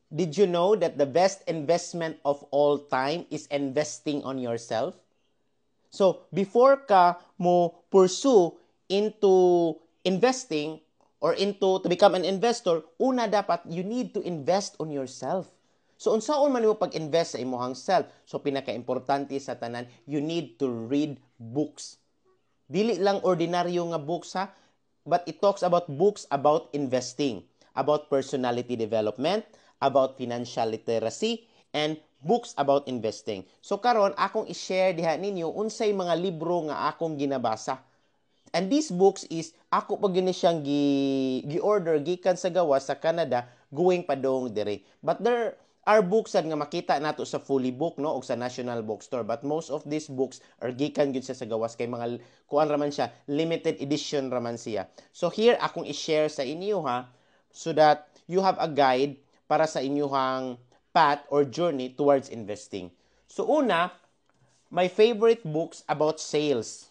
Did you know that the best investment of all time is investing on yourself? So, before ka mo pursue into investing or into to become an investor, una dapat you need to invest on yourself. So, unsaon man mo pag-invest sa imong self? So, pinaka-importante sa tanan, you need to read books. Dili lang ordinaryo nga books ha, but it talks about books about investing, about personality development, about financial literacy, and books about investing. So karon akong i-share diha ninyo unsay mga libro nga akong ginabasa. And these books is ako pag gini siyang gi-order gikan sa gawas sa Canada going padong dire. But there are books nga makita nato sa Fully Book no o sa National Bookstore, but most of these books are gikan gyud sa gawas kay mga kuan raman siya, limited edition raman siya. So here akong i-share sa inyo ha, so that you have a guide para sa inyong path or journey towards investing. So una, my favorite books about sales.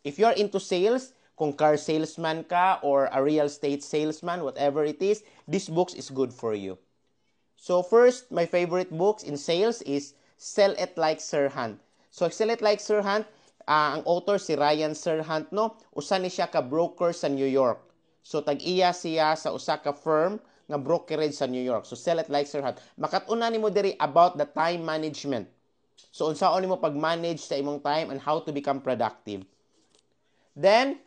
If you're into sales, kung car salesman ka or a real estate salesman, whatever it is, this book is good for you. So first, my favorite books in sales is Sell It Like Sir Hunt. So Sell It Like Sir Hunt, ang author si Ryan Serhant no, usa ni siya ka broker sa New York. So tag-iya siya sa usa ka firm nga brokerage sa New York. So Sell It Like Sir Hunt. Makatuna nimo diri about the time management. So unsaon nimo pag-manage sa imong time and how to become productive. Then,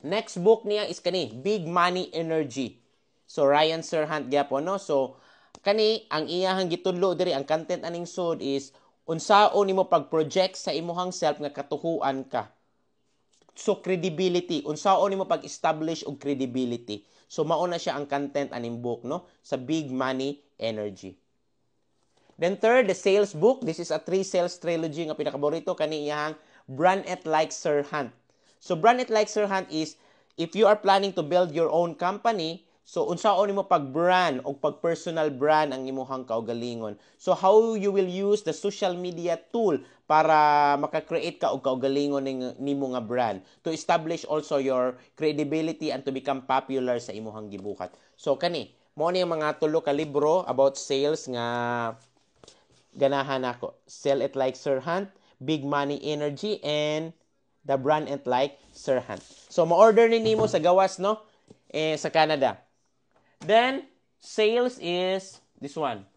next book niya is kani, Big Money Energy. So, Ryan Serhant gyapon no? So, kani, ang iyahang gitudlo diri, ang content aning sud is, unsaon nimo pag-project sa imuhang self nga katuhuan ka. So, credibility. Unsaon nimo pag-establish og credibility. So, mao na siya ang content aning book, no? Sa Big Money Energy. Then third, the sales book. This is a 3 sales trilogy nga pinakaborito kani iyahang Brand It Like Sir Hunt. So, Brand It Like Sir Hunt is, if you are planning to build your own company, so, unsaon nimo pag-brand o pag-personal brand ang imuhang kaugalingon. So, how you will use the social media tool para maka-create ka og kaugalingon nimo nga brand to establish also your credibility and to become popular sa imuhang gibuhat. So, kani, mo ni mga tulo ka libro about sales nga ganahan ako. Sell It Like Sir Hunt, Big Money Energy, and The Brand It Like Sir Hunt. So, ma-order ni nimo sa gawas, no? Sa Canada. Then, sales is this one.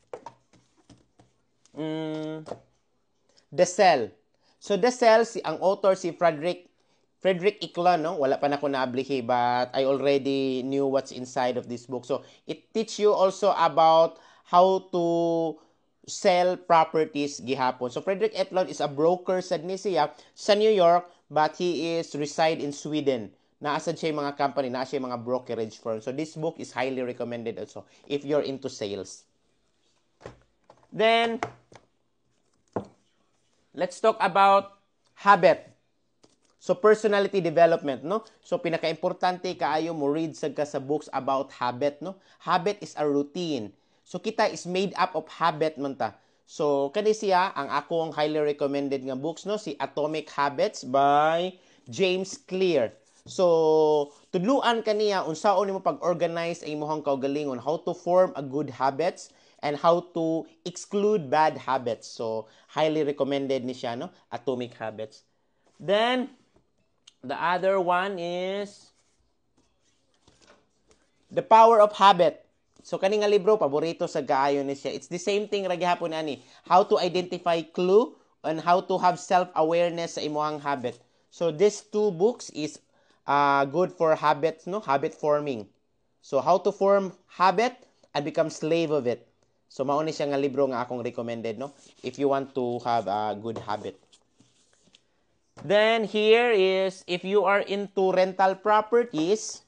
The Sell. So, The Sell, ang author si Frederick Icklan, no? Wala pa na ako naablihi, but I already knew what's inside of this book. So, it teach you also about how to sell properties gihapon. So, Frederick Icklan is a broker sa New York, but he is reside in Sweden. Naasad siya yung mga company, naasad siya yung mga brokerage firm. So, this book is highly recommended also if you're into sales. Then, let's talk about habit. So, personality development, no? So, pinaka-importante kaayo mo read ka sa books about habit, no? Habit is a routine. So, kita is made up of habit man ta. So, kani siya, ang akong highly recommended nga books, no? Si Atomic Habits by James Clear. So, tudluan kaniya, unsaon nimo pag-organize ang imong kaugalingon, how to form a good habits, and how to exclude bad habits. So, highly recommended ni siya, no? Atomic Habits. Then, the other one is The Power of Habit. So, kani nga libro, paborito sa kaayo ni siya. It's the same thing ra gihapon ani. How to identify clue and how to have self-awareness sa imong habit. So, these two books is good for habits, no? Habit forming. So, how to form habit and become slave of it. So, mao ni siya nga libro nga akong recommended, no? If you want to have a good habit. Then, here is, if you are into rental properties,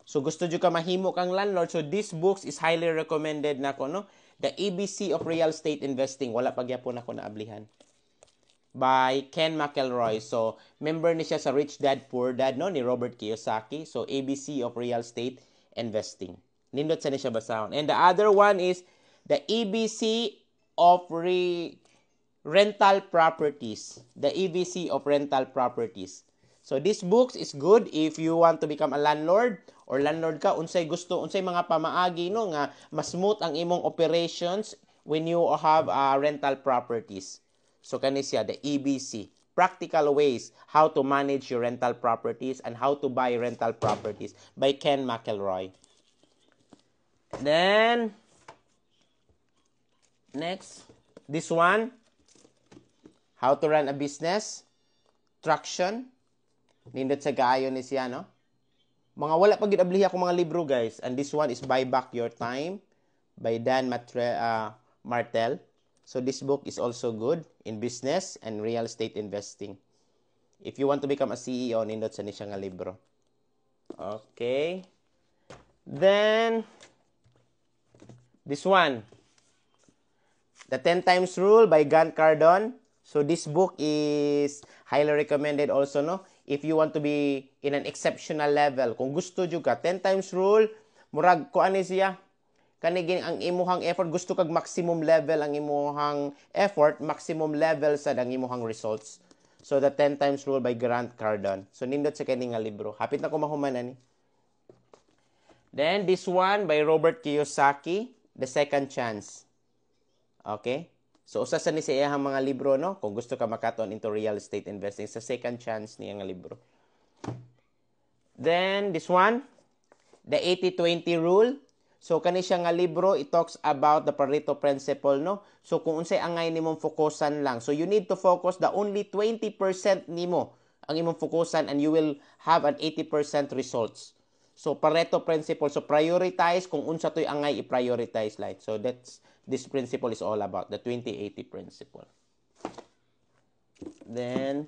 so gusto nyo ka mahimo kang landlord, so this books is highly recommended na ko, no? The ABC of Real Estate Investing. Wala pa gyapon ako naablihan. By Ken McElroy. So, member ni siya sa Rich Dad, Poor Dad, no? Ni Robert Kiyosaki. So, ABC of Real Estate Investing. Nindot sa ni siya basahon. And the other one is the ABC of Rental Properties. The ABC of Rental Properties. So, this books is good if you want to become a landlord or landlord ka, unsay gusto, unsay mga pamaagi no nga mas smooth ang imong operations when you have rental properties. So kani siya the EBC, practical ways how to manage your rental properties and how to buy rental properties by Ken McElroy. Then next, this one, how to run a business, traction. Nindot sa kaayo ni siya, no? Mga wala pag ginablihi ako mga libro, guys. And this one is Buy Back Your Time by Dan Martel. So this book is also good in business and real estate investing. If you want to become a CEO, nindot sa ni siya nga libro. Okay. Then, this one, The 10 Times Rule by Grant Cardone. So this book is highly recommended also, no? If you want to be in an exceptional level. Kung gusto jud ka, 10 Times Rule, murag ko ani siya. Kanigin ang imuhang effort, gusto kag maximum level ang imuhang effort, maximum level sa ang imuhang results. So the 10 Times Rule by Grant Cardone. So nindot sa kani nga libro. Hapit na ko mahuman ni. Then this one by Robert Kiyosaki, The Second Chance. Okay? So, usa sa ni sa iyang mga libro, no? Kung gusto ka makaton into real estate investing, sa second chance niya nga libro. Then, this one, The 80-20 Rule. So, kani siya nga libro, it talks about the Pareto Principle, no? So, kung unsay angay nimong fokusan lang. So, you need to focus the only 20% nimo ang imong fokusan and you will have an 80% results. So, Pareto Principle. So, prioritize kung unsa to'y angay, i-prioritize like. So, this principle is all about the 20-80 principle. Then,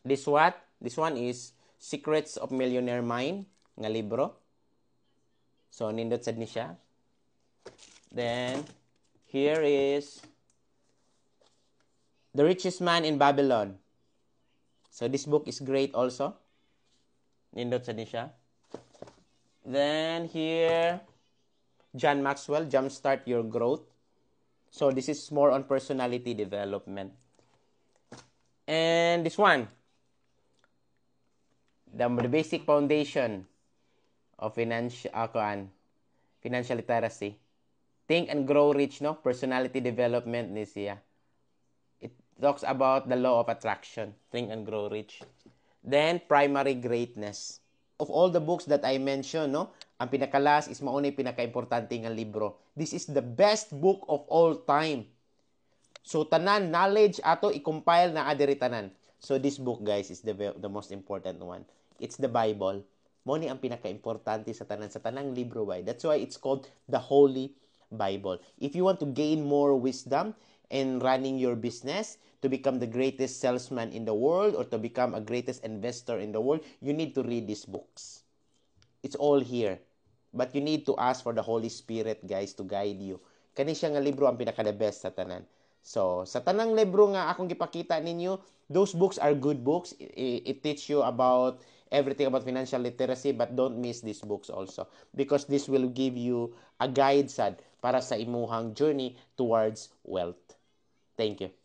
this one is Secrets of Millionaire Mind nga libro. So, nindot sad ni siya. Then, here is The Richest Man in Babylon. So, this book is great also. Nindot sad ni siya. Then, here, John Maxwell, Jumpstart Your Growth. So, this is more on personality development. And this one, the basic foundation of financial literacy. Think and Grow Rich, no? Personality development ni siya. It talks about the law of attraction. Think and Grow Rich. Then, Primary Greatness. Of all the books that I mentioned, no? Ang pinakalas is maunay pinaka-importante nga libro. This is the best book of all time. So, tanan, knowledge ato, i-compile na adiri tanan. So, this book, guys, is the most important one. It's the Bible. Mo ni ang pinaka-importante sa tanang libro, why? That's why it's called the Holy Bible. If you want to gain more wisdom in running your business, to become the greatest salesman in the world, or to become a greatest investor in the world, you need to read these books. It's all here. But you need to ask for the Holy Spirit, guys, to guide you. Kani siya nga libro ang pinaka-the best sa tanan. So, sa tanang libro nga akong gipakita ninyo, those books are good books. It teach you about everything about financial literacy, but don't miss these books also. Because this will give you a guide sad para sa imuhang journey towards wealth. Thank you.